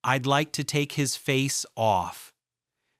I'd like to take his face off.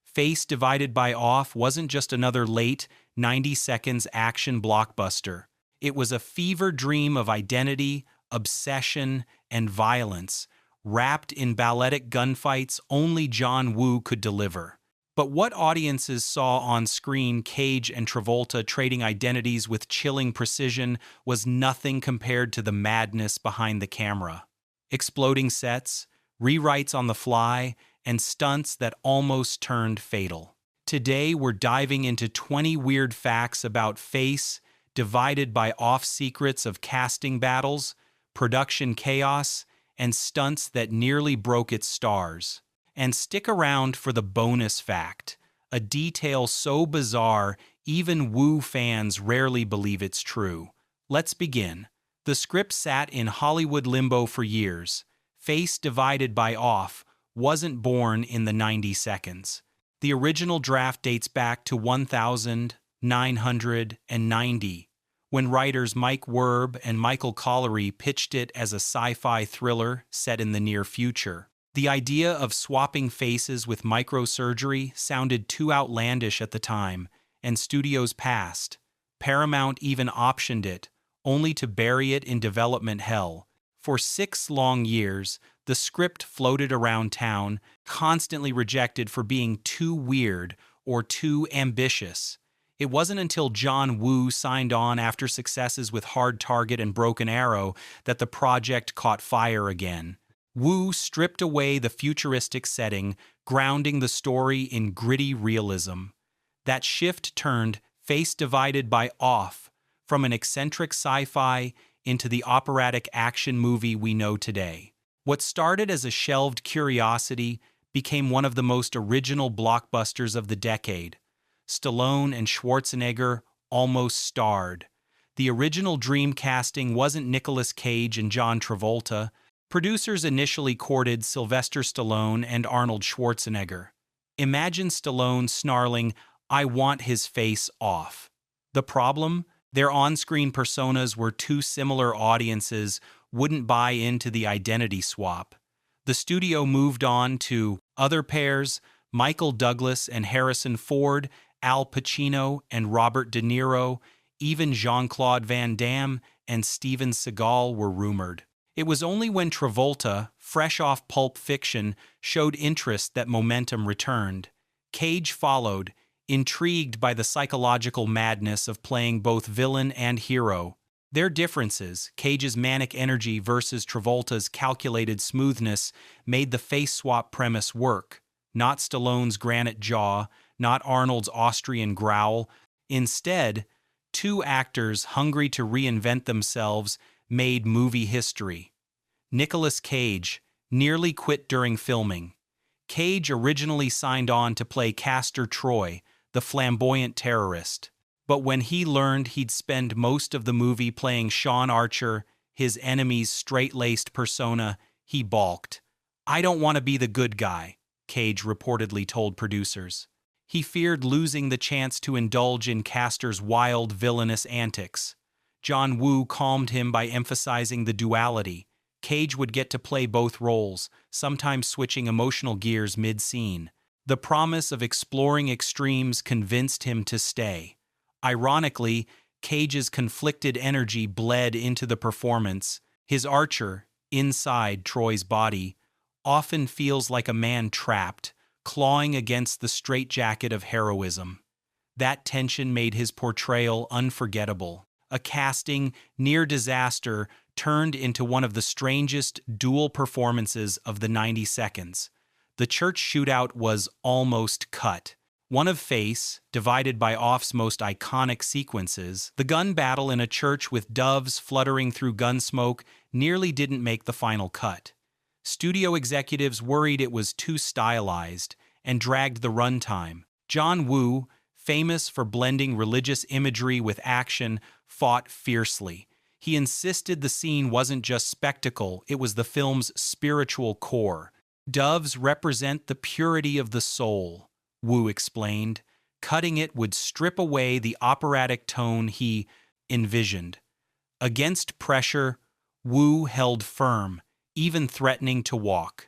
Face divided by off wasn't just another late 90 seconds action blockbuster. It was a fever dream of identity, obsession, and violence, wrapped in balletic gunfights only John Woo could deliver. But what audiences saw on screen Cage and Travolta trading identities with chilling precision was nothing compared to the madness behind the camera. Exploding sets, rewrites on the fly, and stunts that almost turned fatal. Today, we're diving into 20 weird facts about Face, divided by off secrets of casting battles, production chaos, and stunts that nearly broke its stars. And stick around for the bonus fact, a detail so bizarre even Woo fans rarely believe it's true. Let's begin. The script sat in Hollywood limbo for years. Face divided by off wasn't born in the 90 seconds. The original draft dates back to 1990, when writers Mike Werb and Michael Collery pitched it as a sci-fi thriller set in the near future. The idea of swapping faces with microsurgery sounded too outlandish at the time, and studios passed. Paramount even optioned it, only to bury it in development hell. For 6 long years, the script floated around town, constantly rejected for being too weird or too ambitious. It wasn't until John Woo signed on after successes with Hard Target and Broken Arrow that the project caught fire again. Woo stripped away the futuristic setting, grounding the story in gritty realism. That shift turned Face divided by off from an eccentric sci-fi into the operatic action movie we know today. What started as a shelved curiosity became one of the most original blockbusters of the decade. Stallone and Schwarzenegger almost starred. The original dream casting wasn't Nicolas Cage and John Travolta. Producers initially courted Sylvester Stallone and Arnold Schwarzenegger. Imagine Stallone snarling, "I want his face off." The problem? Their on-screen personas were too similar, audiences wouldn't buy into the identity swap. The studio moved on to other pairs, Michael Douglas and Harrison Ford, Al Pacino and Robert De Niro, even Jean-Claude Van Damme and Steven Seagal were rumored. It was only when Travolta, fresh off Pulp Fiction, showed interest that momentum returned. Cage followed, intrigued by the psychological madness of playing both villain and hero. Their differences, Cage's manic energy versus Travolta's calculated smoothness, made the face swap premise work. Not Stallone's granite jaw, not Arnold's Austrian growl. Instead, two actors hungry to reinvent themselves made movie history. Nicolas Cage nearly quit during filming. Cage originally signed on to play Castor Troy, the flamboyant terrorist. But when he learned he'd spend most of the movie playing Sean Archer, his enemy's straight-laced persona, he balked. "I don't want to be the good guy," Cage reportedly told producers. He feared losing the chance to indulge in Castor's wild, villainous antics. John Woo calmed him by emphasizing the duality. Cage would get to play both roles, sometimes switching emotional gears mid-scene. The promise of exploring extremes convinced him to stay. Ironically, Cage's conflicted energy bled into the performance. His Archer, inside Troy's body, often feels like a man trapped, clawing against the straitjacket of heroism. That tension made his portrayal unforgettable. A casting near disaster turned into one of the strangest dual performances of the 90 seconds. The church shootout was almost cut. One of Face, divided by off's most iconic sequences, the gun battle in a church with doves fluttering through gun smoke, nearly didn't make the final cut. Studio executives worried it was too stylized and dragged the runtime. John Woo, famous for blending religious imagery with action, fought fiercely. He insisted the scene wasn't just spectacle, it was the film's spiritual core. "Doves represent the purity of the soul," Woo explained. Cutting it would strip away the operatic tone he envisioned. Against pressure, Woo held firm, even threatening to walk.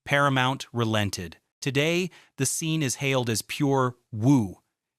Paramount relented. Today, the scene is hailed as pure woo,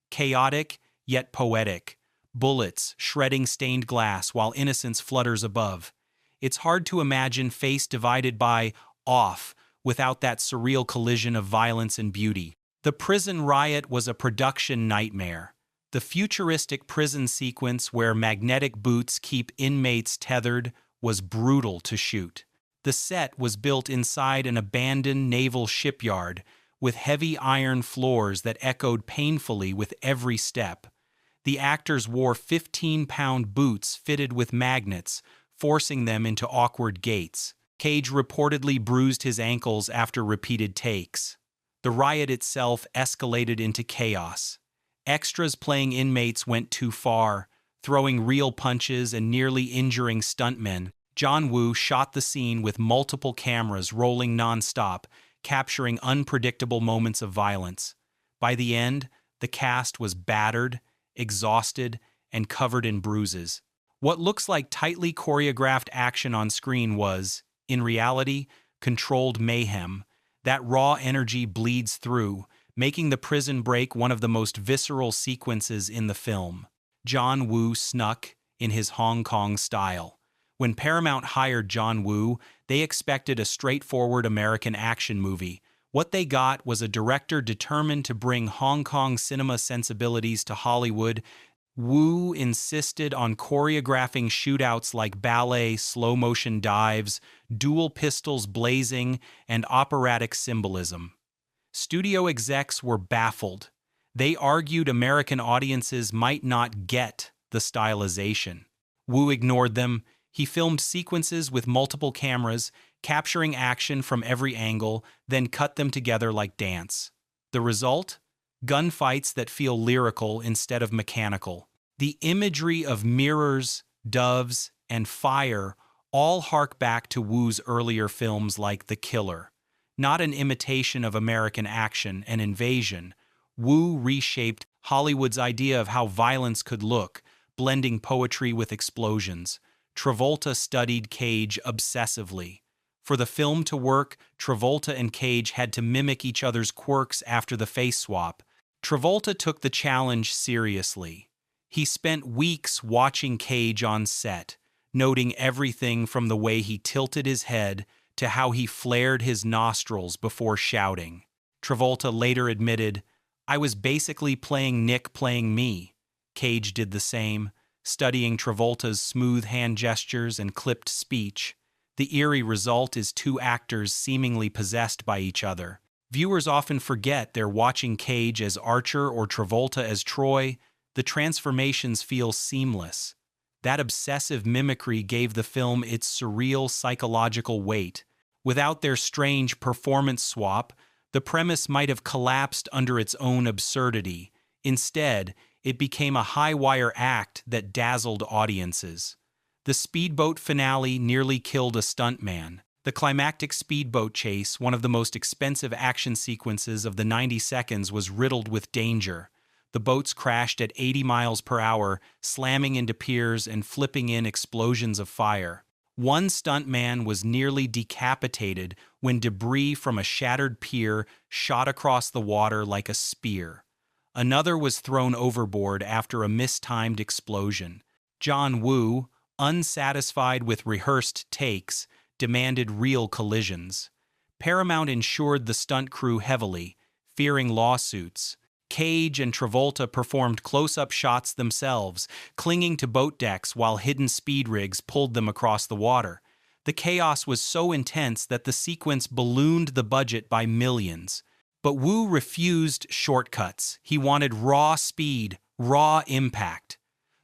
chaotic yet poetic. Bullets shredding stained glass while innocence flutters above. It's hard to imagine face divided by off without that surreal collision of violence and beauty. The prison riot was a production nightmare. The futuristic prison sequence where magnetic boots keep inmates tethered was brutal to shoot. The set was built inside an abandoned naval shipyard with heavy iron floors that echoed painfully with every step. The actors wore 15-pound boots fitted with magnets, forcing them into awkward gaits. Cage reportedly bruised his ankles after repeated takes. The riot itself escalated into chaos. Extras playing inmates went too far, throwing real punches and nearly injuring stuntmen. John Woo shot the scene with multiple cameras rolling non-stop, capturing unpredictable moments of violence. By the end, the cast was battered, exhausted, and covered in bruises. What looks like tightly choreographed action on screen was, in reality, controlled mayhem. That raw energy bleeds through, making the prison break one of the most visceral sequences in the film. John Woo snuck in his Hong Kong style. When Paramount hired John Woo, they expected a straightforward American action movie. What they got was a director determined to bring Hong Kong cinema sensibilities to Hollywood. Woo insisted on choreographing shootouts like ballet, slow-motion dives, dual pistols blazing, and operatic symbolism. Studio execs were baffled. They argued American audiences might not get the stylization. Woo ignored them. He filmed sequences with multiple cameras, capturing action from every angle, then cut them together like dance. The result? Gunfights that feel lyrical instead of mechanical. The imagery of mirrors, doves, and fire all hark back to Woo's earlier films like The Killer. Not an imitation of American action and invasion, Woo reshaped Hollywood's idea of how violence could look, blending poetry with explosions. Travolta studied Cage obsessively. For the film to work, Travolta and Cage had to mimic each other's quirks after the face swap. Travolta took the challenge seriously. He spent weeks watching Cage on set, noting everything from the way he tilted his head to how he flared his nostrils before shouting. Travolta later admitted, "I was basically playing Nick playing me." Cage did the same, studying Travolta's smooth hand gestures and clipped speech. The eerie result is two actors seemingly possessed by each other. Viewers often forget they're watching Cage as Archer or Travolta as Troy. The transformations feel seamless. That obsessive mimicry gave the film its surreal psychological weight. Without their strange performance swap, the premise might have collapsed under its own absurdity. Instead, it became a high-wire act that dazzled audiences. The speedboat finale nearly killed a stuntman. The climactic speedboat chase, one of the most expensive action sequences of the 90 seconds, was riddled with danger. The boats crashed at 80 miles per hour, slamming into piers and flipping in explosions of fire. One stuntman was nearly decapitated when debris from a shattered pier shot across the water like a spear. Another was thrown overboard after a mistimed explosion. John Woo, unsatisfied with rehearsed takes, demanded real collisions. Paramount insured the stunt crew heavily, fearing lawsuits. Cage and Travolta performed close-up shots themselves, clinging to boat decks while hidden speed rigs pulled them across the water. The chaos was so intense that the sequence ballooned the budget by millions. But Woo refused shortcuts. He wanted raw speed, raw impact.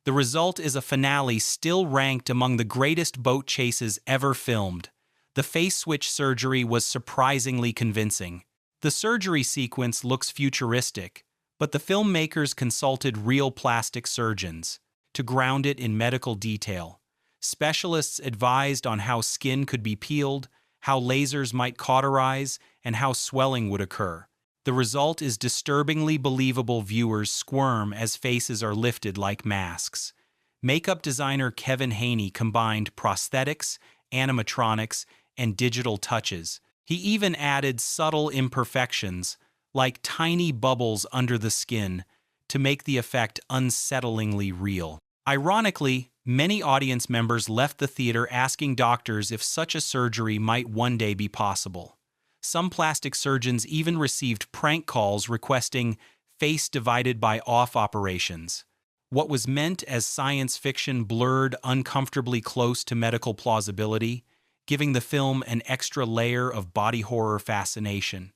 The result is a finale still ranked among the greatest boat chases ever filmed. The face switch surgery was surprisingly convincing. The surgery sequence looks futuristic, but the filmmakers consulted real plastic surgeons to ground it in medical detail. Specialists advised on how skin could be peeled, how lasers might cauterize, and how swelling would occur. The result is disturbingly believable. Viewers squirm as faces are lifted like masks. Makeup designer Kevin Haney combined prosthetics, animatronics, and digital touches. He even added subtle imperfections, like tiny bubbles under the skin, to make the effect unsettlingly real. Ironically, many audience members left the theater asking doctors if such a surgery might one day be possible. Some plastic surgeons even received prank calls requesting face divided by off operations. What was meant as science fiction blurred uncomfortably close to medical plausibility, giving the film an extra layer of body horror fascination.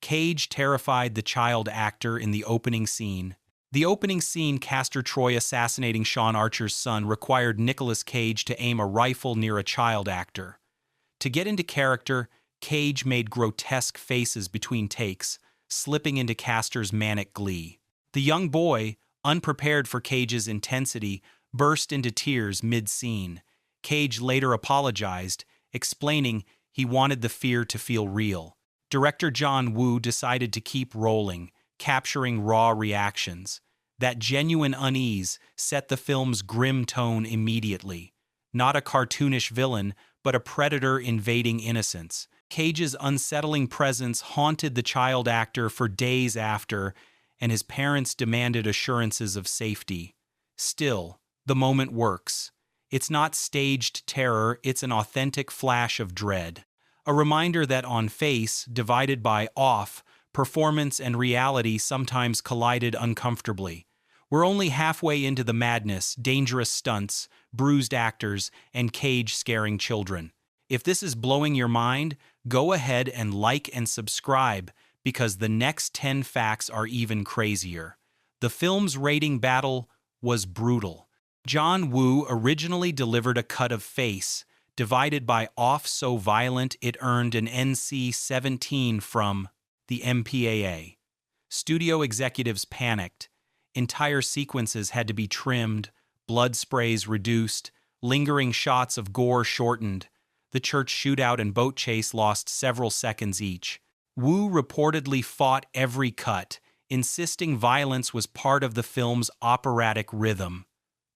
Cage terrified the child actor in the opening scene. The opening scene, Castor Troy assassinating Sean Archer's son, required Nicolas Cage to aim a rifle near a child actor. To get into character, Cage made grotesque faces between takes, slipping into Castor's manic glee. The young boy, unprepared for Cage's intensity, burst into tears mid-scene. Cage later apologized, explaining he wanted the fear to feel real. Director John Woo decided to keep rolling, capturing raw reactions. That genuine unease set the film's grim tone immediately. Not a cartoonish villain, but a predator invading innocence. Cage's unsettling presence haunted the child actor for days after, and his parents demanded assurances of safety. Still, the moment works. It's not staged terror, it's an authentic flash of dread. A reminder that on face, divided by off, performance and reality sometimes collided uncomfortably. We're only halfway into the madness, dangerous stunts, bruised actors, and Cage scaring children. If this is blowing your mind, go ahead and like and subscribe, because the next 10 facts are even crazier. The film's rating battle was brutal. John Woo originally delivered a cut of Face, divided by off so violent it earned an NC-17 from the MPAA. Studio executives panicked. Entire sequences had to be trimmed, blood sprays reduced, lingering shots of gore shortened. The church shootout and boat chase lost several seconds each. Woo reportedly fought every cut, insisting violence was part of the film's operatic rhythm.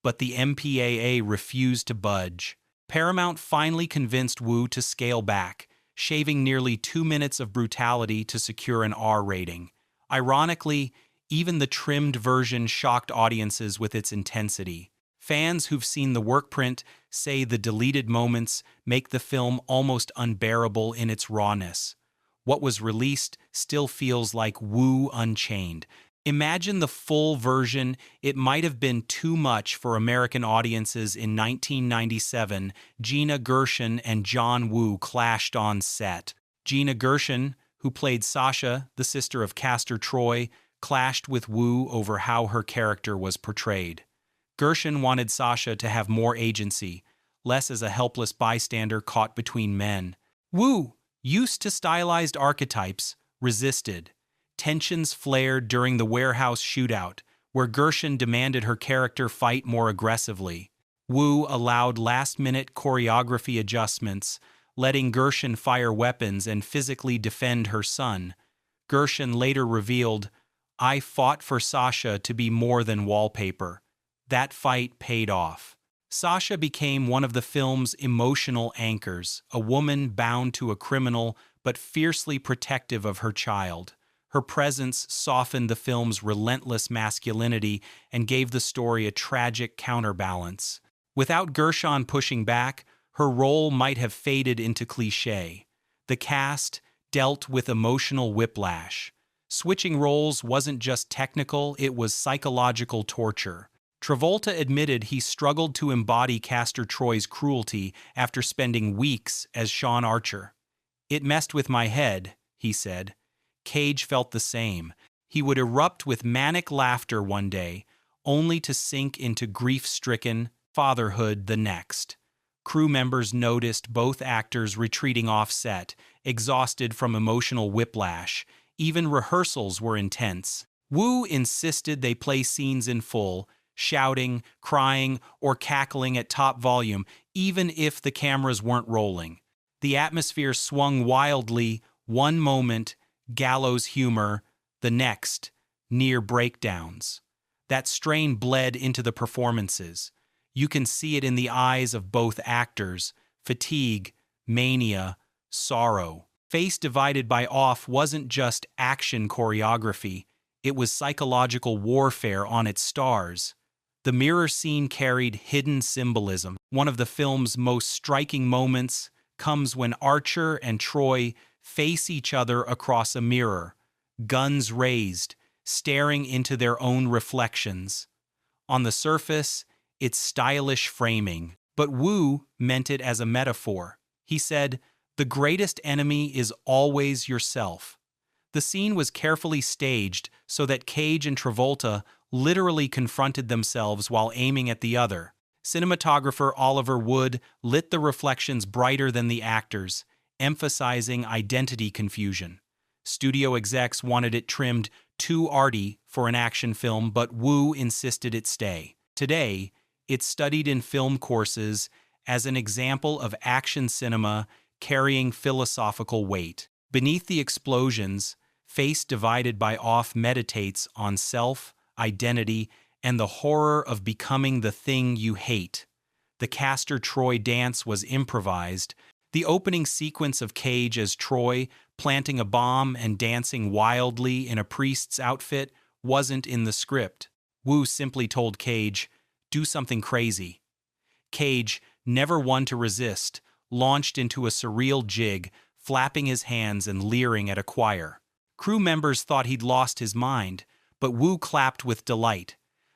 But the MPAA refused to budge. Paramount finally convinced Woo to scale back, shaving nearly 2 minutes of brutality to secure an R rating. Ironically, even the trimmed version shocked audiences with its intensity. Fans who've seen the workprint say the deleted moments make the film almost unbearable in its rawness. What was released still feels like Woo Unchained. Imagine the full version. It might have been too much for American audiences in 1997. Gina Gershon and John Woo clashed on set. Gina Gershon, who played Sasha, the sister of Castor Troy, clashed with Woo over how her character was portrayed. Gershon wanted Sasha to have more agency, less as a helpless bystander caught between men. Woo, used to stylized archetypes, resisted. Tensions flared during the warehouse shootout, where Gershon demanded her character fight more aggressively. Woo allowed last-minute choreography adjustments, letting Gershon fire weapons and physically defend her son. Gershon later revealed, "I fought for Sasha to be more than wallpaper." That fight paid off. Sasha became one of the film's emotional anchors, a woman bound to a criminal but fiercely protective of her child. Her presence softened the film's relentless masculinity and gave the story a tragic counterbalance. Without Gershon pushing back, her role might have faded into cliché. The cast dealt with emotional whiplash. Switching roles wasn't just technical, it was psychological torture. Travolta admitted he struggled to embody Castor Troy's cruelty after spending weeks as Sean Archer. "It messed with my head," he said. Cage felt the same. He would erupt with manic laughter one day, only to sink into grief-stricken fatherhood the next. Crew members noticed both actors retreating off set, exhausted from emotional whiplash. Even rehearsals were intense. Woo insisted they play scenes in full, shouting, crying, or cackling at top volume, even if the cameras weren't rolling. The atmosphere swung wildly, one moment, gallows humor, the next, near breakdowns. That strain bled into the performances. You can see it in the eyes of both actors: fatigue, mania, sorrow. Face Divided by Off wasn't just action choreography, it was psychological warfare on its stars. The mirror scene carried hidden symbolism. One of the film's most striking moments comes when Archer and Troy face each other across a mirror, guns raised, staring into their own reflections. On the surface, it's stylish framing, but Woo meant it as a metaphor. He said, "The greatest enemy is always yourself." The scene was carefully staged so that Cage and Travolta literally confronted themselves while aiming at the other. Cinematographer Oliver Wood lit the reflections brighter than the actors, emphasizing identity confusion. Studio execs wanted it trimmed too arty for an action film, but Woo insisted it stay. Today, it's studied in film courses as an example of action cinema carrying philosophical weight. Beneath the explosions, Face Divided by Off meditates on self, identity, and the horror of becoming the thing you hate. The Castor Troy dance was improvised. The opening sequence of Cage as Troy, planting a bomb and dancing wildly in a priest's outfit, wasn't in the script. Woo simply told Cage, "Do something crazy." Cage, never one to resist, launched into a surreal jig, flapping his hands and leering at a choir. Crew members thought he'd lost his mind, but Woo clapped with delight.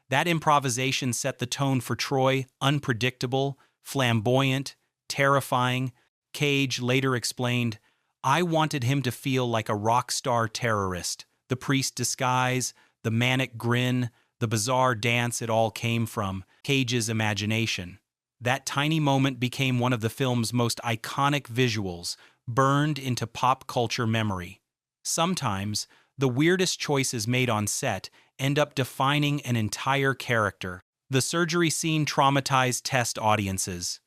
That improvisation set the tone for Troy, unpredictable, flamboyant, terrifying. Cage later explained, "I wanted him to feel like a rock star terrorist. The priest disguise, the manic grin, the bizarre dance, it all came from Cage's imagination." That tiny moment became one of the film's most iconic visuals, burned into pop culture memory. Sometimes, the weirdest choices made on set end up defining an entire character. The surgery scene traumatized test audiences.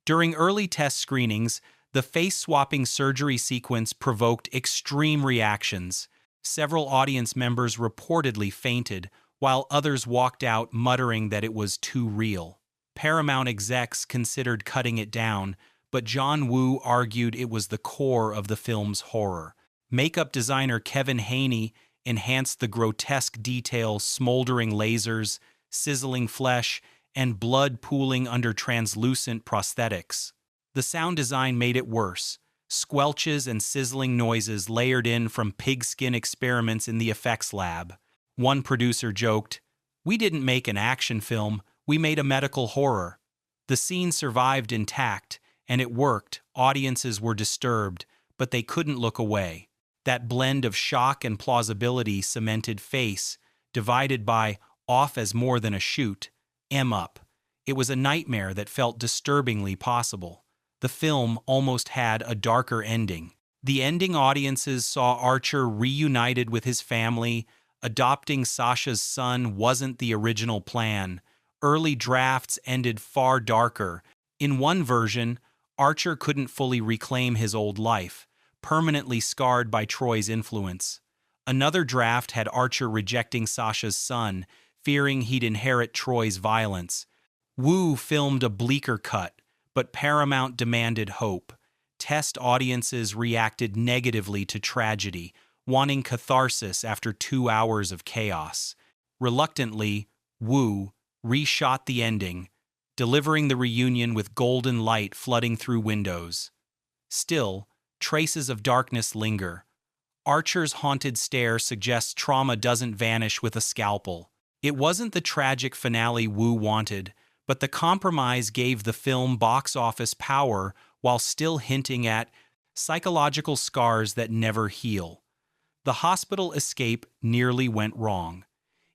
During early test screenings, the face-swapping surgery sequence provoked extreme reactions. Several audience members reportedly fainted, while others walked out muttering that it was too real. Paramount execs considered cutting it down, but John Woo argued it was the core of the film's horror. Makeup designer Kevin Haney enhanced the grotesque details, smoldering lasers, sizzling flesh, and blood pooling under translucent prosthetics. The sound design made it worse. Squelches and sizzling noises layered in from pigskin experiments in the effects lab. One producer joked, "We didn't make an action film, we made a medical horror." The scene survived intact, and it worked. Audiences were disturbed, but they couldn't look away. That blend of shock and plausibility cemented Face Divided by Off as more than a shoot, up. It was a nightmare that felt disturbingly possible. The film almost had a darker ending. The ending audiences saw Archer reunited with his family. Adopting Sasha's son wasn't the original plan. Early drafts ended far darker. In one version, Archer couldn't fully reclaim his old life, permanently scarred by Troy's influence. Another draft had Archer rejecting Sasha's son, fearing he'd inherit Troy's violence. Woo filmed a bleaker cut, but Paramount demanded hope. Test audiences reacted negatively to tragedy, wanting catharsis after 2 hours of chaos. Reluctantly, Woo reshot the ending, delivering the reunion with golden light flooding through windows. Still, traces of darkness linger. Archer's haunted stare suggests trauma doesn't vanish with a scalpel. It wasn't the tragic finale Woo wanted, but the compromise gave the film box office power while still hinting at psychological scars that never heal. The hospital escape nearly went wrong.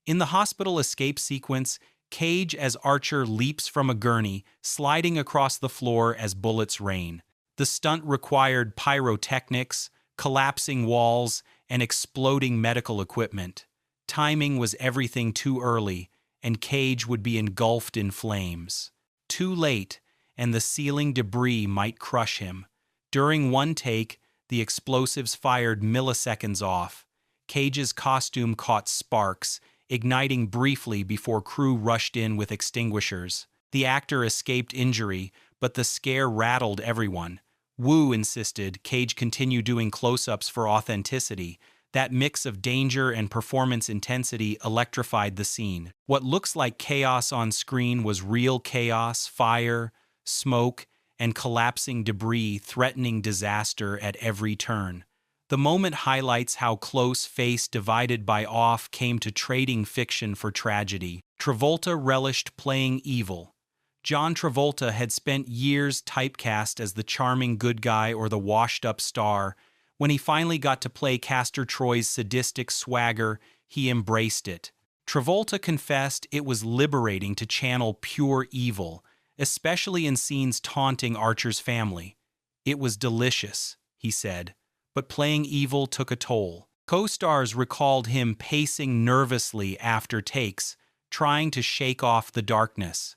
In the hospital escape sequence, Cage as Archer leaps from a gurney, sliding across the floor as bullets rain. The stunt required pyrotechnics, collapsing walls, and exploding medical equipment. Timing was everything too early, and Cage would be engulfed in flames. Too late, and the ceiling debris might crush him. During one take, the explosives fired milliseconds off. Cage's costume caught sparks, igniting briefly before crew rushed in with extinguishers. The actor escaped injury, but the scare rattled everyone. Wu insisted Cage continue doing close-ups for authenticity. That mix of danger and performance intensity electrified the scene. What looks like chaos on screen was real chaos, fire, smoke, and collapsing debris threatening disaster at every turn. The moment highlights how close Face Divided by Off came to trading fiction for tragedy. Travolta relished playing evil. John Travolta had spent years typecast as the charming good guy or the washed-up star. When he finally got to play Castor Troy's sadistic swagger, he embraced it. Travolta confessed it was liberating to channel pure evil, especially in scenes taunting Archer's family. "It was delicious," he said, but playing evil took a toll. Co-stars recalled him pacing nervously after takes, trying to shake off the darkness.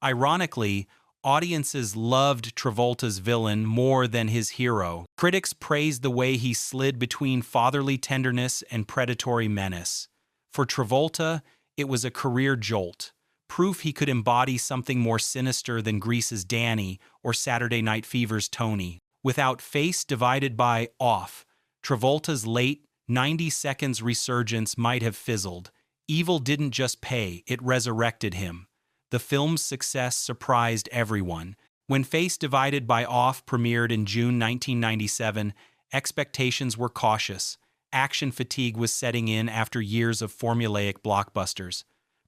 Ironically, audiences loved Travolta's villain more than his hero. Critics praised the way he slid between fatherly tenderness and predatory menace. For Travolta, it was a career jolt, proof he could embody something more sinister than Grease's Danny or Saturday Night Fever's Tony. Without Face Divided by Off, Travolta's late 90 seconds resurgence might have fizzled. Evil didn't just pay, it resurrected him. The film's success surprised everyone. When Face Divided by Off premiered in June 1997, expectations were cautious. Action fatigue was setting in after years of formulaic blockbusters.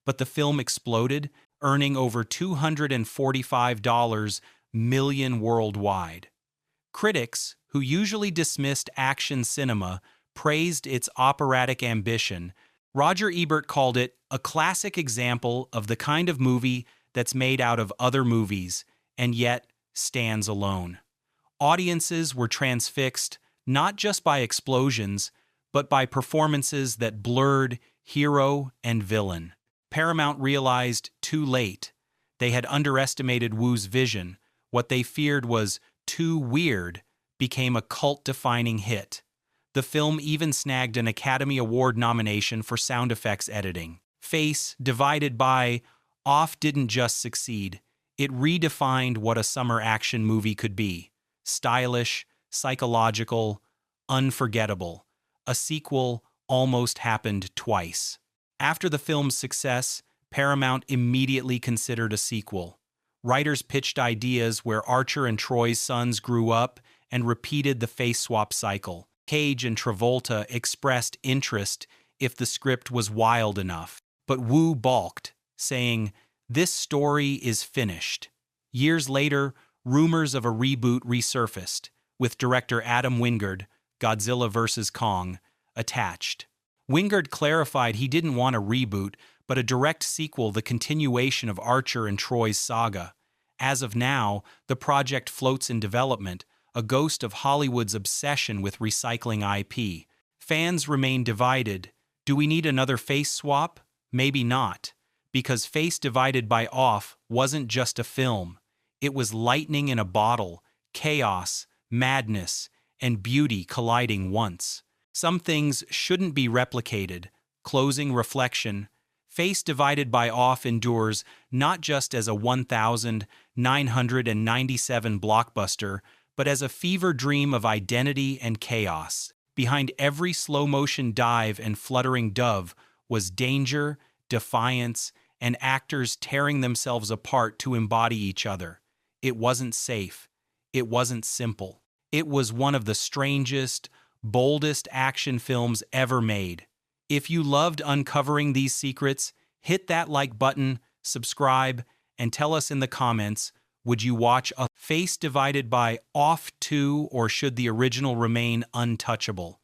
But the film exploded, earning over $245 million worldwide. Critics, who usually dismissed action cinema, praised its operatic ambition. Roger Ebert called it a classic example of the kind of movie that's made out of other movies and yet stands alone. Audiences were transfixed not just by explosions, but by performances that blurred hero and villain. Paramount realized too late they had underestimated Wu's vision. What they feared was too weird became a cult-defining hit. The film even snagged an Academy Award nomination for sound effects editing. Face Divided by Off didn't just succeed. It redefined what a summer action movie could be. Stylish, psychological, unforgettable. A sequel almost happened twice. After the film's success, Paramount immediately considered a sequel. Writers pitched ideas where Archer and Troy's sons grew up and repeated the face swap cycle. Cage and Travolta expressed interest if the script was wild enough. But Wu balked, saying, "This story is finished." Years later, rumors of a reboot resurfaced, with director Adam Wingard, Godzilla vs. Kong, attached. Wingard clarified he didn't want a reboot, but a direct sequel, the continuation of Archer and Troy's saga. As of now, the project floats in development, a ghost of Hollywood's obsession with recycling IP. Fans remain divided. Do we need another face swap? Maybe not, because Face Divided by Off wasn't just a film. It was lightning in a bottle, chaos, madness, and beauty colliding once. Some things shouldn't be replicated. Closing reflection. Face Divided by Off endures not just as a 1,997 blockbuster, but as a fever dream of identity and chaos. Behind every slow-motion dive and fluttering dove was danger, defiance, and actors tearing themselves apart to embody each other. It wasn't safe. It wasn't simple. It was one of the strangest, boldest action films ever made. If you loved uncovering these secrets, hit that like button, subscribe, and tell us in the comments, would you watch a Face Divided by Off 2 or should the original remain untouchable?